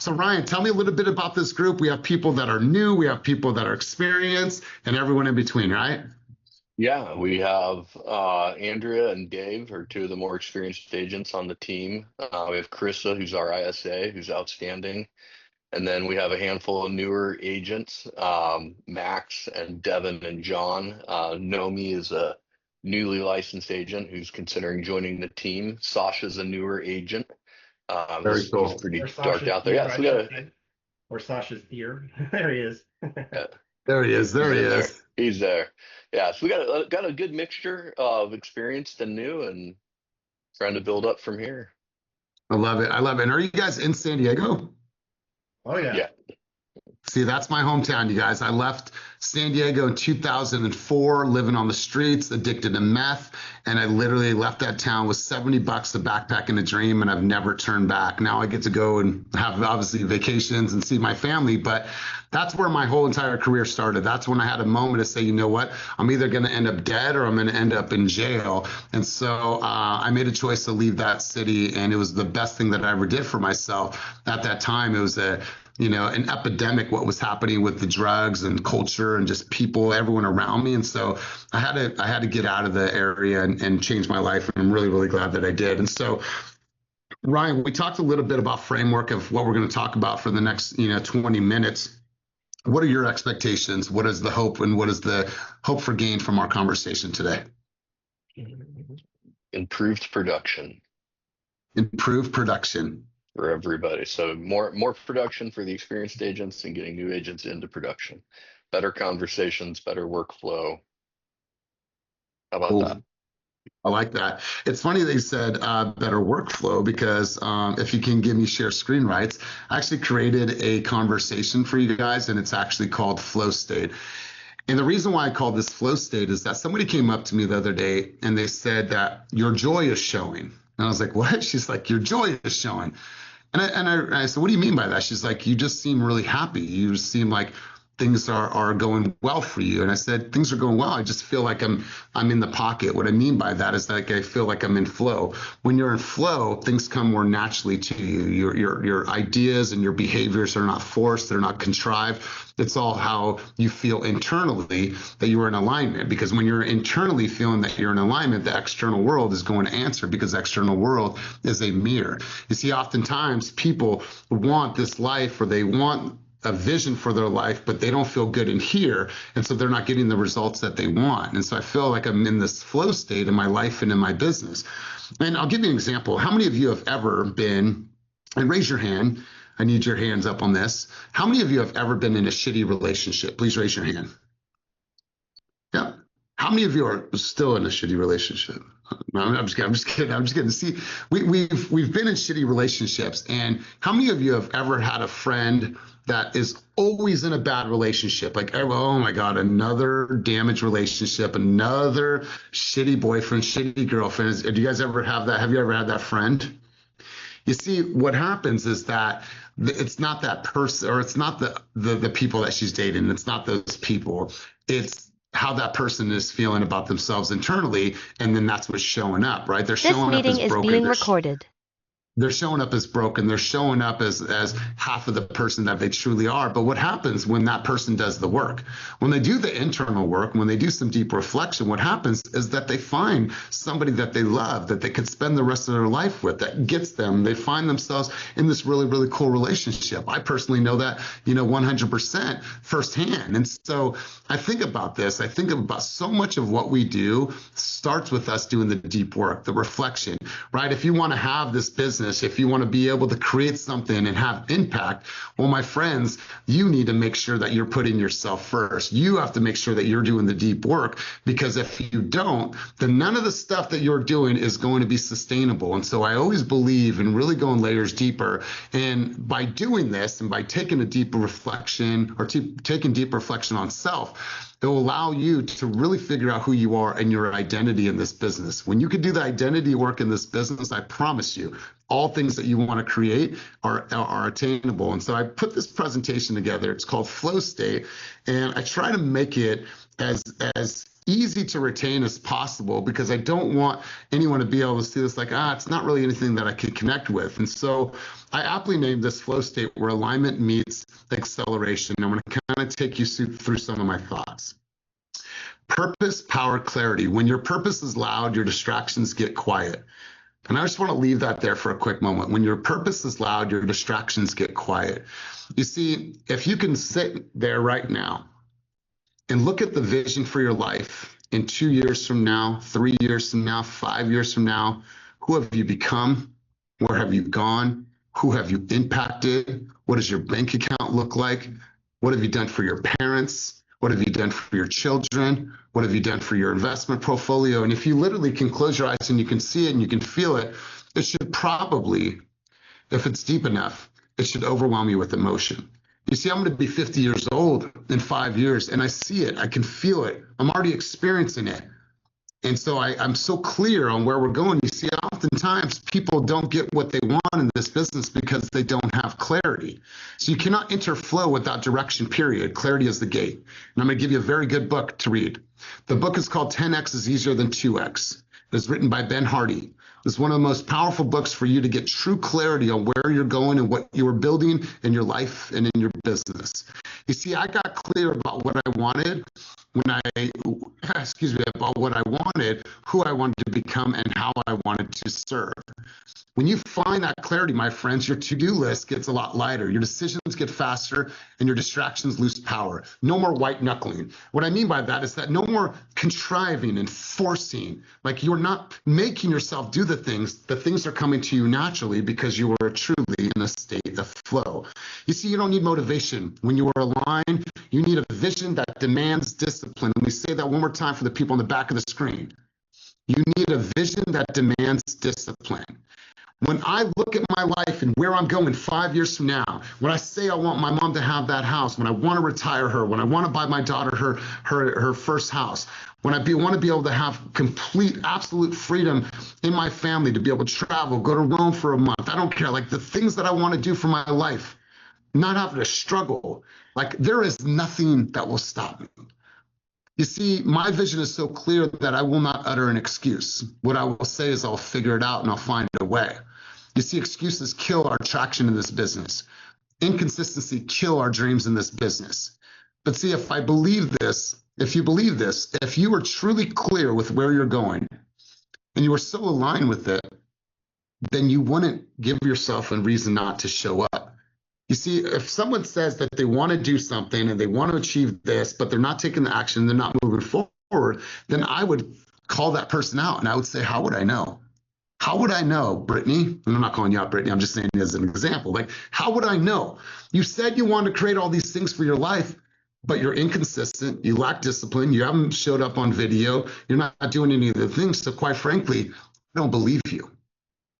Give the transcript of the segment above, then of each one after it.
So Ryan, tell me a little bit about this group. We have people that are new, we have people that are experienced, and everyone in between, right? Yeah, we have Andrea and Dave are two of the more experienced agents on the team. We have Carissa, who's our ISA, who's outstanding. And then we have a handful of newer agents, Max and Devin and John. Nomi is a newly licensed agent who's considering joining the team. Sasha's a newer agent. Very He's cool. pretty Or dark Sasha's out there. ear, Yeah, so I we should got say. Or Sasha's ear. There he is. There he is. There he's he in there. is. He's there. Yeah, so we got a good mixture of experienced and new, and trying to build up from here. I love it. I love it. And are you guys in San Diego? Oh yeah. Yeah. See, that's my hometown, you guys. I left San Diego in 2004, living on the streets, addicted to meth. And I literally left that town with $70, a backpack and a dream, and I've never turned back. Now I get to go and have obviously vacations and see my family, but that's where my whole entire career started. That's when I had a moment to say, you know what, I'm either going to end up dead or I'm going to end up in jail. And so I made a choice to leave that city, and it was the best thing that I ever did for myself. At that time, it was an epidemic, what was happening with the drugs and culture and just people, everyone around me. And so I had to get out of the area and change my life. And I'm really, really glad that I did. And so, Ryan, we talked a little bit about framework of what we're going to talk about for the next, 20 minutes. What are your expectations? What is the hope, and what is the hope for gain from our conversation today? Improved production Improved production. for everybody. So more production for the experienced agents and getting new agents into production. Better conversations, better workflow. How about Cool. that? I like that. It's funny they said better workflow, because if you can give me share screen rights, I actually created a conversation for you guys, and it's actually called Flow State. And the reason why I called this Flow State is that somebody came up to me the other day and they said that your joy is showing. And I was like, what? She's like, your joy is showing. And I said, what do you mean by that? She's like, you just seem really happy. You seem like things are going well for you. And I said, things are going well. I just feel like I'm in the pocket. What I mean by that is like I feel like I'm in flow. When you're in flow, things come more naturally to you. Your ideas and your behaviors are not forced. They're not contrived. It's all how you feel internally that you are in alignment. Because when you're internally feeling that you're in alignment, the external world is going to answer, because the external world is a mirror. You see, oftentimes people want this life, or they want a vision for their life, but they don't feel good in here. And so they're not getting the results that they want. And so I feel like I'm in this flow state in my life and in my business. And I'll give you an example. How many of you have ever been, and raise your hand, I need your hands up on this. How many of you have ever been in a shitty relationship? Please raise your hand. Yeah. How many of you are still in a shitty relationship? No, I'm just kidding. See, we've been in shitty relationships. And how many of you have ever had a friend that is always in a bad relationship? Like, oh my God, another damaged relationship, another shitty boyfriend, shitty girlfriend. Do you guys ever have that? Have you ever had that friend? You see, what happens is that it's not that person, or it's not the people that she's dating. It's not those people. It's how that person is feeling about themselves internally, and then that's what's showing up, right? They're showing up as broken. This meeting is being recorded. They're showing up as broken. They're showing up as half of the person that they truly are. But what happens when that person does the work? When they do the internal work, when they do some deep reflection, what happens is that they find somebody that they love, that they could spend the rest of their life with, that gets them. They find themselves in this really, really cool relationship. I personally know that, 100% firsthand. And so I think about this. I think about so much of what we do starts with us doing the deep work, the reflection, right? If you want to have this business, if you want to be able to create something and have impact, well, my friends, you need to make sure that you're putting yourself first. You have to make sure that you're doing the deep work, because if you don't, then none of the stuff that you're doing is going to be sustainable. And so I always believe in really going layers deeper. And by doing this, and by taking a deeper reflection, or taking deep reflection on self, it will allow you to really figure out who you are and your identity in this business. When you can do the identity work in this business, I promise you, all things that you want to create are attainable. And so I put this presentation together. It's called Flow State, and I try to make it as easy to retain as possible, because I don't want anyone to be able to see this like, it's not really anything that I can connect with. And so I aptly named this flow state where alignment meets acceleration. I'm going to kind of take you through some of my thoughts. Purpose, power, clarity. When your purpose is loud, your distractions get quiet. And I just want to leave that there for a quick moment. When your purpose is loud, your distractions get quiet. You see, if you can sit there right now and look at the vision for your life in 2 years from now, 3 years from now, 5 years from now, who have you become? Where have you gone? Who have you impacted? What does your bank account look like? What have you done for your parents? What have you done for your children? What have you done for your investment portfolio? And if you literally can close your eyes and you can see it and you can feel it, it should probably, if it's deep enough, it should overwhelm you with emotion. You see, I'm going to be 50 years old in 5 years, and I see it. I can feel it. I'm already experiencing it. And so I'm so clear on where we're going. You see, oftentimes people don't get what they want in this business because they don't have clarity. So you cannot enter flow without direction, period. Clarity is the gate. And I'm going to give you a very good book to read. The book is called 10X is Easier Than 2X. It was written by Ben Hardy. It's one of the most powerful books for you to get true clarity on where you're going and what you are building in your life and in your business. You see, I got clear about what I wanted about what I wanted, who I wanted to become, and how I wanted to serve. When you find that clarity, my friends, your to-do list gets a lot lighter. Your decisions get faster and your distractions lose power. No more white knuckling. What I mean by that is that no more contriving and forcing. Like, you're not making yourself do the things are coming to you naturally because you are truly in a state of flow. You see, you don't need motivation. When you are aligned, you need a vision that demands discipline. Let me say that one more time for the people on the back of the screen. You need a vision that demands discipline. When I look at my life and where I'm going 5 years from now, when I say I want my mom to have that house, when I want to retire her, when I want to buy my daughter her first house, when I want to be able to have complete, absolute freedom in my family, to be able to travel, go to Rome for a month, I don't care, like the things that I want to do for my life, not having to struggle, like there is nothing that will stop me. You see, my vision is so clear that I will not utter an excuse. What I will say is I'll figure it out and I'll find a way. You see, excuses kill our traction in this business. Inconsistency kill our dreams in this business. But see, if you believe this, if you are truly clear with where you're going and you are so aligned with it, then you wouldn't give yourself a reason not to show up. You see, if someone says that they want to do something and they want to achieve this, but they're not taking the action, they're not moving forward, then I would call that person out and I would say, how would I know? How would I know, Brittany? And I'm not calling you out, Brittany. I'm just saying it as an example. Like, how would I know? You said you wanted to create all these things for your life, but you're inconsistent. You lack discipline. You haven't showed up on video. You're not doing any of the things. So quite frankly, I don't believe you.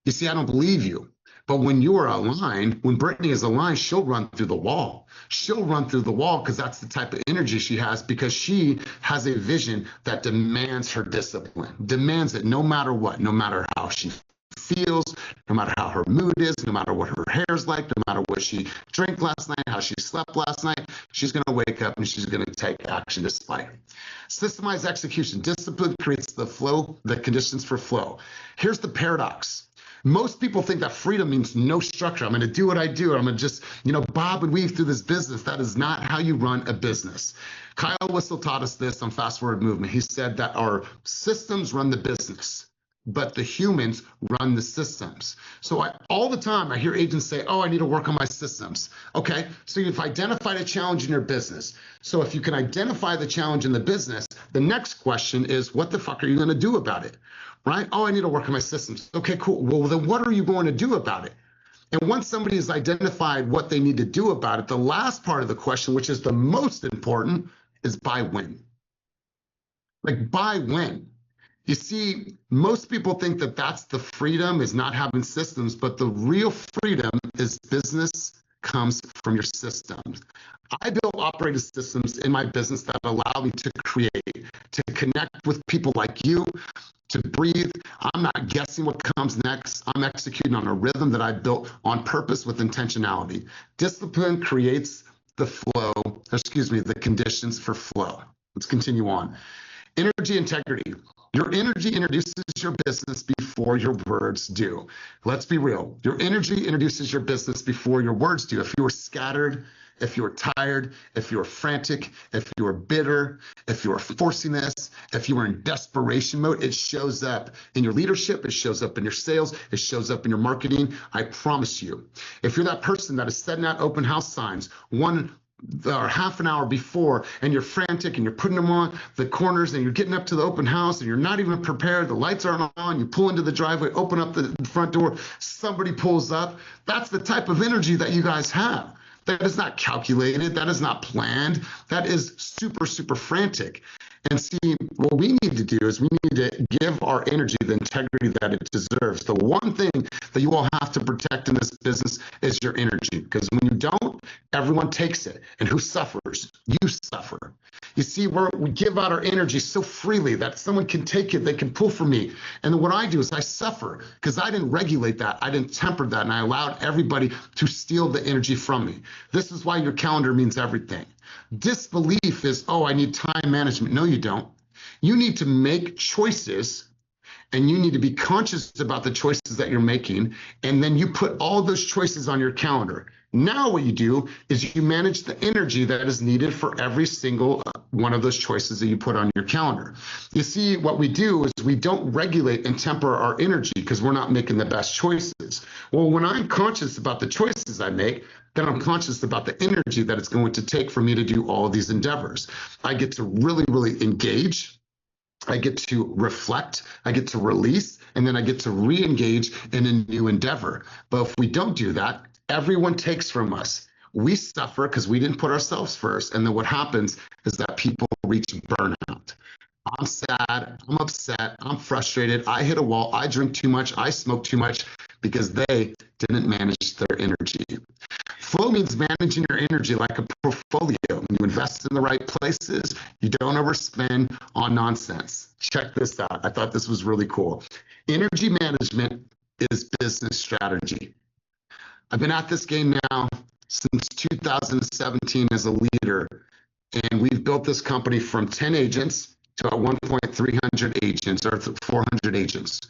You see, I don't believe you. But when you are aligned, when Brittany is aligned, she'll run through the wall. She'll run through the wall because that's the type of energy she has, because she has a vision that demands her discipline, demands it no matter what, no matter how she feels, no matter how her mood is, no matter what her hair's like, no matter what she drank last night, how she slept last night, she's going to wake up and she's going to take action despite. Systemized execution. Discipline creates the flow, the conditions for flow. Here's the paradox. Most people think that freedom means no structure. I'm going to do what I do. I'm going to just, bob and weave through this business. That is not how you run a business. Kyle Whistle taught us this on Fast Forward Movement. He said that our systems run the business, but the humans run the systems. So all the time I hear agents say, oh, I need to work on my systems. Okay, so you've identified a challenge in your business. So if you can identify the challenge in the business, the next question is, what the fuck are you going to do about it? Right? Oh, I need to work on my systems. Okay, cool. Well, then what are you going to do about it? And once somebody has identified what they need to do about it, the last part of the question, which is the most important, is by when? Like, by when? You see, most people think that that's the freedom, is not having systems, but the real freedom is business comes from your systems. I built operating systems in my business that allow me to create, to connect with people like you, to breathe. I'm not guessing what comes next. I'm executing on a rhythm that I built on purpose with intentionality. Discipline creates the conditions for flow. Let's continue on. Energy integrity. Your energy introduces your business before your words do. Let's be real. Your energy introduces your business before your words do. If you are scattered, if you're tired, if you're frantic, if you're bitter, if you're forcing this, if you are in desperation mode, it shows up in your leadership, it shows up in your sales, it shows up in your marketing. I promise you. If you're that person that is setting out open house signs, one or half an hour before, and you're frantic and you're putting them on the corners and you're getting up to the open house and you're not even prepared, the lights aren't on, you pull into the driveway, open up the front door, somebody pulls up. That's the type of energy that you guys have. That is not calculated, that is not planned, that is super, super frantic. And see, what we need to do is we need to give our energy the integrity that it deserves. The one thing that you all have to protect in this business is your energy, because when you don't, everyone takes it. And who suffers? You suffer. You see, we give out our energy so freely that someone can take it, they can pull from me. And then what I do is I suffer because I didn't regulate that, I didn't temper that, and I allowed everybody to steal the energy from me. This is why your calendar means everything. Disbelief is, oh, I need time management. No, you don't. You need to make choices, and you need to be conscious about the choices that you're making, and then you put all those choices on your calendar. Now what you do is you manage the energy that is needed for every single one of those choices that you put on your calendar. You see, what we do is we don't regulate and temper our energy because we're not making the best choices. Well, when I'm conscious about the choices I make, then I'm conscious about the energy that it's going to take for me to do all of these endeavors. I get to really, really engage. I get to reflect, I get to release, and then I get to re-engage in a new endeavor. But if we don't do that, everyone takes from us. We suffer because we didn't put ourselves first. And then what happens is that people reach burnout. I'm sad, I'm upset, I'm frustrated, I hit a wall, I drink too much, I smoke too much because they didn't manage their energy. Flow means managing your energy like a portfolio. You invest in the right places. You don't overspend on nonsense. Check this out. I thought this was really cool. Energy management is business strategy. I've been at this game now since 2017 as a leader, and we've built this company from 10 agents to at 1.300 agents or 400 agents.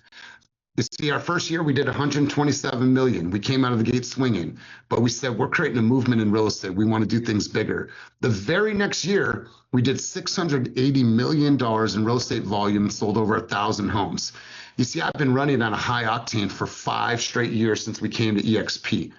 You see, our first year we did 127 million. We came out of the gate swinging, but we said we're creating a movement in real estate. We want to do things bigger. The very next year, we did $680 million in real estate volume and sold over 1,000 homes. You see, I've been running on a high octane for 5 straight years since we came to EXP.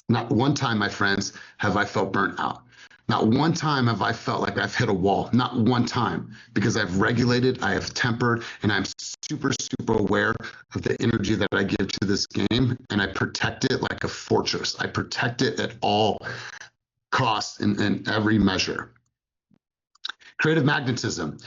Not one time, my friends, have I felt burnt out. Not one time have I felt like I've hit a wall. Not one time, because I've regulated, I have tempered, and I'm super, super aware of the energy that I give to this game, and I protect it like a fortress. I protect it at all costs in every measure. Creative magnetism.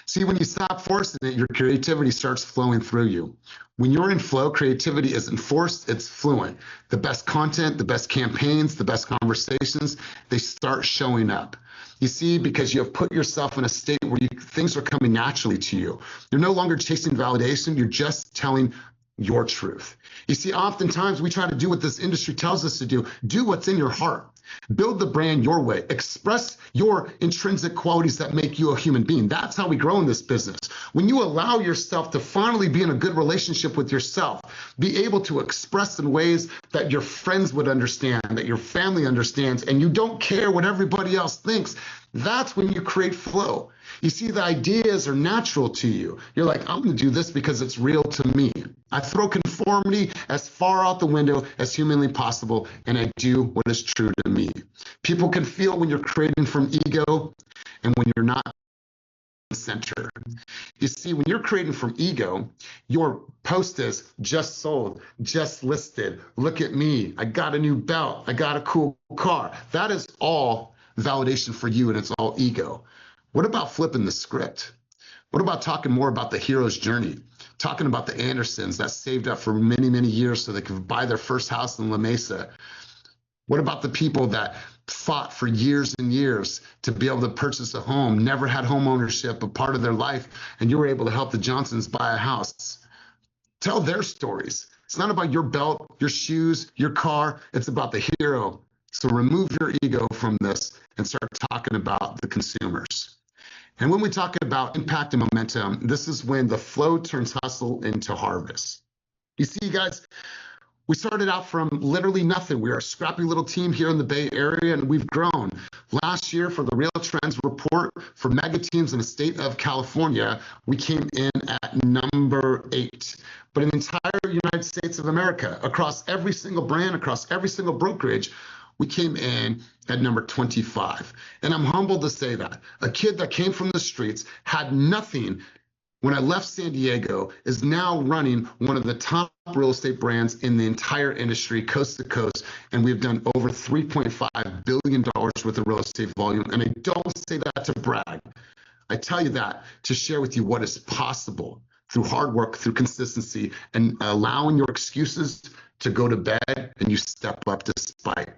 See, when you stop forcing it, your creativity starts flowing through you. When you're in flow, creativity isn't forced, it's fluent. The best content, the best campaigns, the best conversations, they start showing up. You see, because you have put yourself in a state where things are coming naturally to you. You're no longer chasing validation, you're just telling your truth. You see, oftentimes we try to do what this industry tells us to do. Do what's in your heart. Build the brand your way. Express your intrinsic qualities that make you a human being. That's how we grow in this business. When you allow yourself to finally be in a good relationship with yourself, be able to express in ways that your friends would understand, that your family understands, and you don't care what everybody else thinks, that's when you create flow. You see, the ideas are natural to you. You're like, I'm going to do this because it's real to me. I throw conformity as far out the window as humanly possible, and I do what is true to me. People can feel when you're creating from ego and when you're not center. You see, when you're creating from ego, your post is just sold, just listed. Look at me. I got a new belt. I got a cool car. That is all validation for you, and it's all ego. What about flipping the script? What about talking more about the hero's journey? Talking about the Andersons that saved up for many, many years so they could buy their first house in La Mesa. What about the people that fought for years and years to be able to purchase a home, never had home ownership, a part of their life, and you were able to help the Johnsons buy a house? Tell their stories. It's not about your belt, your shoes, your car. It's about the hero. So remove your ego from this and start talking about the consumers. And when we talk about impact and momentum, this is when the flow turns hustle into harvest. You see, guys, we started out from literally nothing. We are a scrappy little team here in the Bay Area, and we've grown. Last year, for the Real Trends report for mega teams in the state of California, we came in at number 8. But in the entire United States of America, across every single brand, across every single brokerage, we came in at number 25. And I'm humbled to say that. A kid that came from the streets, had nothing when I left San Diego, is now running one of the top real estate brands in the entire industry, coast to coast. And we've done over $3.5 billion worth of real estate volume. And I don't say that to brag. I tell you that to share with you what is possible through hard work, through consistency, and allowing your excuses to go to bed and you step up despite.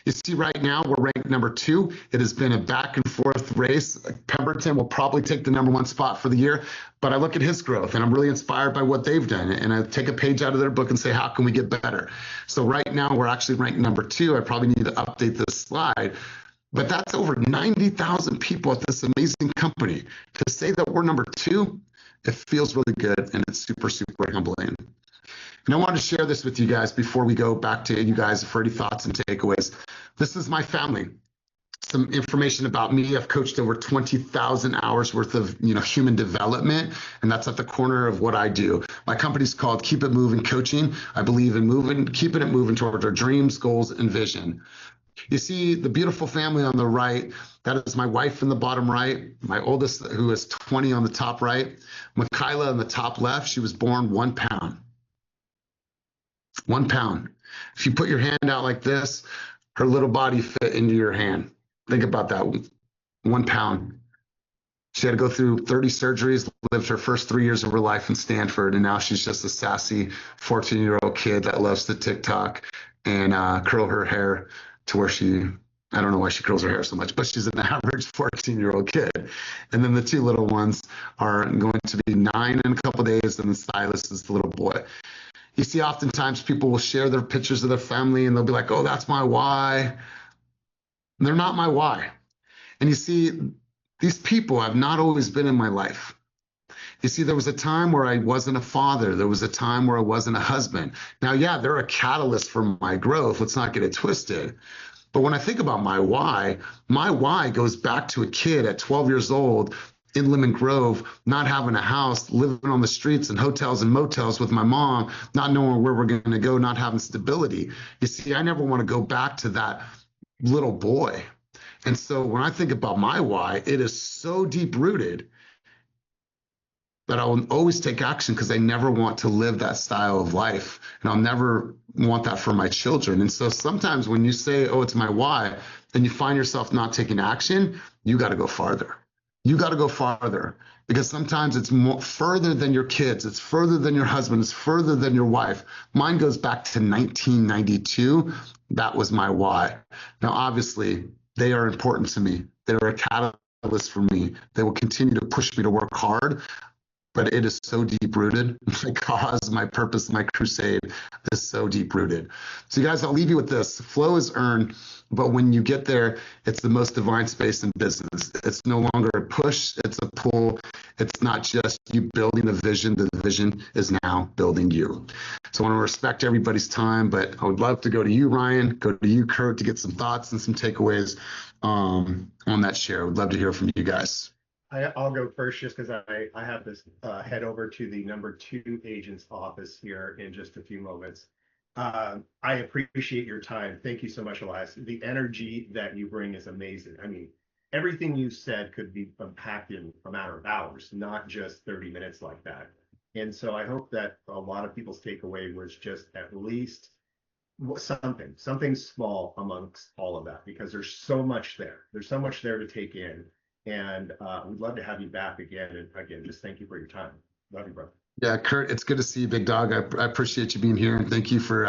You see, right now we're ranked number 2. It has been a back and forth race. Pemberton will probably take the number 1 spot for the year, but I look at his growth and I'm really inspired by what they've done. And I take a page out of their book and say, how can we get better? So right now we're actually ranked number 2. I probably need to update this slide, but that's over 90,000 people at this amazing company. To say that we're number 2, it feels really good and it's super, super humbling. And I want to share this with you guys before we go back to you guys for any thoughts and takeaways. This is my family. Some information about me. I've coached over 20,000 hours worth of human development, and that's at the corner of what I do. My company's called Keep It Moving Coaching. I believe in keeping it moving towards our dreams, goals, and vision. You see the beautiful family on the right. That is my wife in the bottom right, my oldest, who is 20, on the top right. Michaela on the top left. She was born 1 pound. 1 pound. If you put your hand out like this, her little body fit into your hand. Think about that. 1 pound. She had to go through 30 surgeries, lived her first 3 years of her life in Stanford, and now she's just a sassy 14-year-old kid that loves to TikTok and curl her hair to where I don't know why she curls her hair so much, but she's an average 14-year-old kid. And then the 2 little ones are going to be 9 in a couple of days, and the stylist is the little boy. You see, oftentimes people will share their pictures of their family and they'll be like, oh, that's my why. And they're not my why. And you see, these people have not always been in my life. You see, there was a time where I wasn't a father. There was a time where I wasn't a husband. Now, yeah, they're a catalyst for my growth. Let's not get it twisted. But when I think about my why goes back to a kid at 12 years old in Lemon Grove, not having a house, living on the streets and hotels and motels with my mom, not knowing where we're going to go, not having stability. You see, I never want to go back to that little boy. And so when I think about my why, it is so deep rooted that I will always take action because I never want to live that style of life. And I'll never want that for my children. And so sometimes when you say, oh, it's my why, and you find yourself not taking action, you got to go farther. You got to go farther because sometimes it's more further than your kids. It's further than your husband. It's further than your wife. Mine goes back to 1992. That was my why. Now, obviously, they are important to me. They're a catalyst for me. They will continue to push me to work hard, but it is so deep rooted. My cause, my purpose, my crusade is so deep rooted. So, you guys, I'll leave you with this. Flow is earned, but when you get there, it's the most divine space in business. It's no longer a push, it's a pull. It's not just you building a vision. The vision is now building you. So I want to respect everybody's time, but I would love to go to you, Ryan, go to you, Kurt, to get some thoughts and some takeaways on that share. I would love to hear from you guys. I'll go first just because I have this head over to the number 2 agent's office here in just a few moments. I appreciate your time. Thank you so much, Elias. The energy that you bring is amazing. I mean, everything you said could be unpacked in a matter of hours, not just 30 minutes like that. And so I hope that a lot of people's takeaway was just at least something small amongst all of that, because there's so much there. There's so much there to take in. And we'd love to have you back again. And again, just thank you for your time. Love you, brother. Yeah, Kurt, it's good to see you, big dog. I appreciate you being here, and thank you for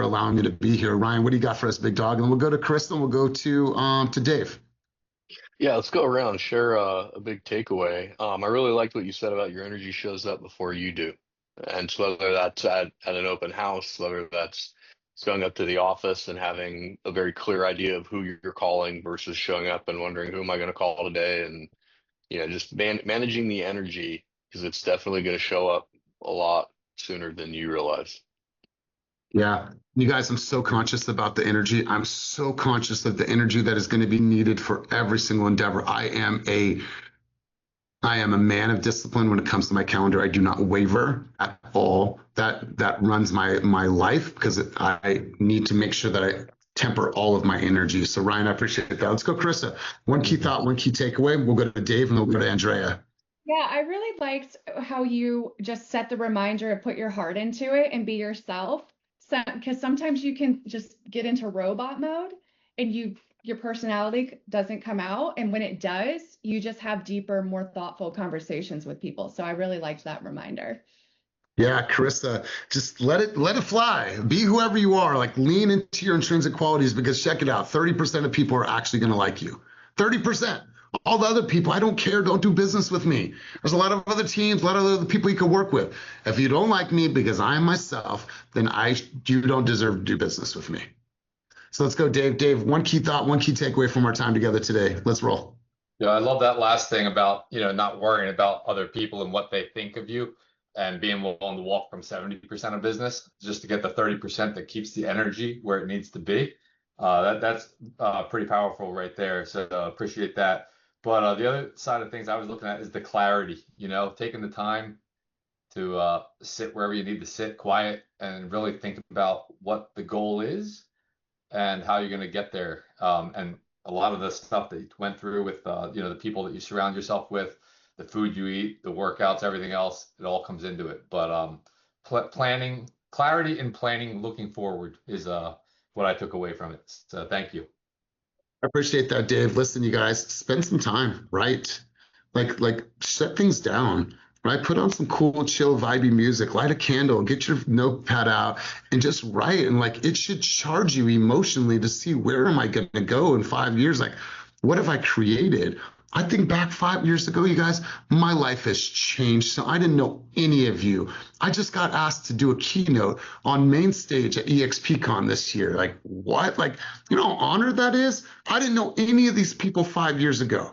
allowing me to be here. Ryan, what do you got for us, big dog? And we'll go to Chris, and we'll go to Dave. Yeah, let's go around, share a big takeaway. I really liked what you said about your energy shows up before you do. And so whether that's at an open house, whether that's showing up to the office and having a very clear idea of who you're calling versus showing up and wondering who am I going to call today, and just managing the energy, because it's definitely going to show up a lot sooner than you realize. Yeah. You guys, I'm so conscious about the energy. I'm so conscious of the energy that is going to be needed for every single endeavor. I am a man of discipline when it comes to my calendar. I do not waver at all. That runs my life, because I need to make sure that I temper all of my energy. So Ryan, I appreciate that. Let's go, Carissa. One key thought, one key takeaway. We'll go to Dave and then we'll go to Andrea. Yeah, I really liked how you just set the reminder and put your heart into it and be yourself. So, because sometimes you can just get into robot mode and your personality doesn't come out. And when it does, you just have deeper, more thoughtful conversations with people. So I really liked that reminder. Yeah, Carissa, just let it fly. Be whoever you are. Like, lean into your intrinsic qualities, because check it out. 30% of people are actually going to like you. 30%. All the other people, I don't care. Don't do business with me. There's a lot of other teams, a lot of other people you can work with. If you don't like me because I am myself, then you don't deserve to do business with me. So let's go, Dave. Dave, one key thought, one key takeaway from our time together today. Let's roll. Yeah, I love that last thing about, not worrying about other people and what they think of you, and being willing to walk from 70% of business just to get the 30% that keeps the energy where it needs to be. That's pretty powerful right there. So appreciate that. But the other side of things I was looking at is the clarity, taking the time to sit wherever you need to sit quiet and really think about what the goal is and how you're going to get there. And a lot of the stuff that you went through with, the people that you surround yourself with, the food you eat, the workouts, everything else, it all comes into it. But planning, clarity and planning, looking forward is what I took away from it. So thank you. I appreciate that, Dave. Listen, you guys, spend some time, right? Like shut things down, right? Put on some cool, chill, vibey music, light a candle, get your notepad out and just write. And it should charge you emotionally to see, where am I going to go in 5 years? Like, what have I created? I think back 5 years ago, you guys, my life has changed. So I didn't know any of you. I just got asked to do a keynote on main stage at EXPCon this year. Like, what? You know how honored that is? I didn't know any of these people 5 years ago,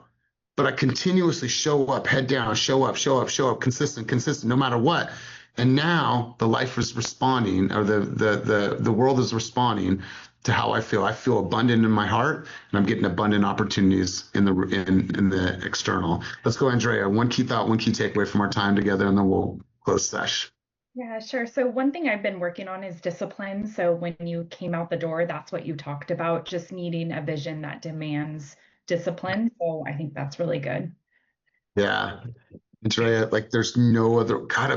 but I continuously show up, head down, show up, consistent, no matter what. And now the life is responding, or the world is responding to how I feel. I feel abundant in my heart, and I'm getting abundant opportunities in the external. Let's go, Andrea. One key thought, one key takeaway from our time together, and then we'll close sesh. Yeah, sure. So one thing I've been working on is discipline. So when you came out the door, that's what you talked about, just needing a vision that demands discipline. So I think that's really good. Yeah, Andrea, there's no other. God,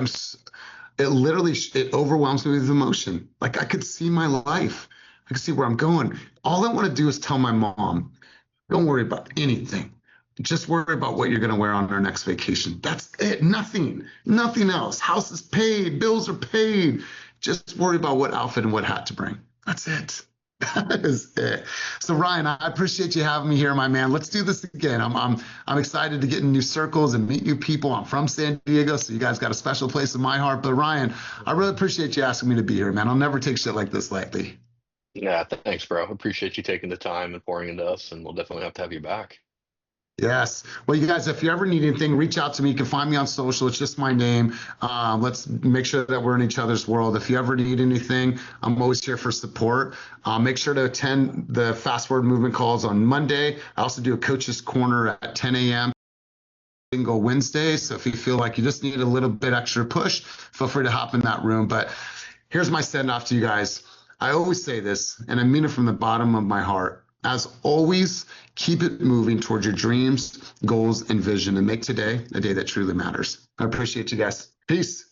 it overwhelms me with emotion. I could see my life. I could see where I'm going. All I want to do is tell my mom, don't worry about anything. Just worry about what you're going to wear on our next vacation. That's it. Nothing else. House is paid. Bills are paid. Just worry about what outfit and what hat to bring. That's it. That is it. So Ryan, I appreciate you having me here, my man. Let's do this again. I'm excited to get in new circles and meet new people. I'm from San Diego, so you guys got a special place in my heart. But Ryan, I really appreciate you asking me to be here, man. I'll never take shit like this lightly. Yeah, thanks, bro. Appreciate you taking the time and pouring into us, and we'll definitely have to have you back. Yes. Well, you guys, if you ever need anything, reach out to me. You can find me on social. It's just my name. Let's make sure that we're in each other's world. If you ever need anything, I'm always here for support. Make sure to attend the Fast Forward Movement calls on Monday. I also do a coach's corner at 10 a.m. single Wednesday. So if you feel like you just need a little bit extra push, feel free to hop in that room. But here's my send off to you guys. I always say this, and I mean it from the bottom of my heart. As always, keep it moving towards your dreams, goals, and vision, and make today a day that truly matters. I appreciate you guys. Peace.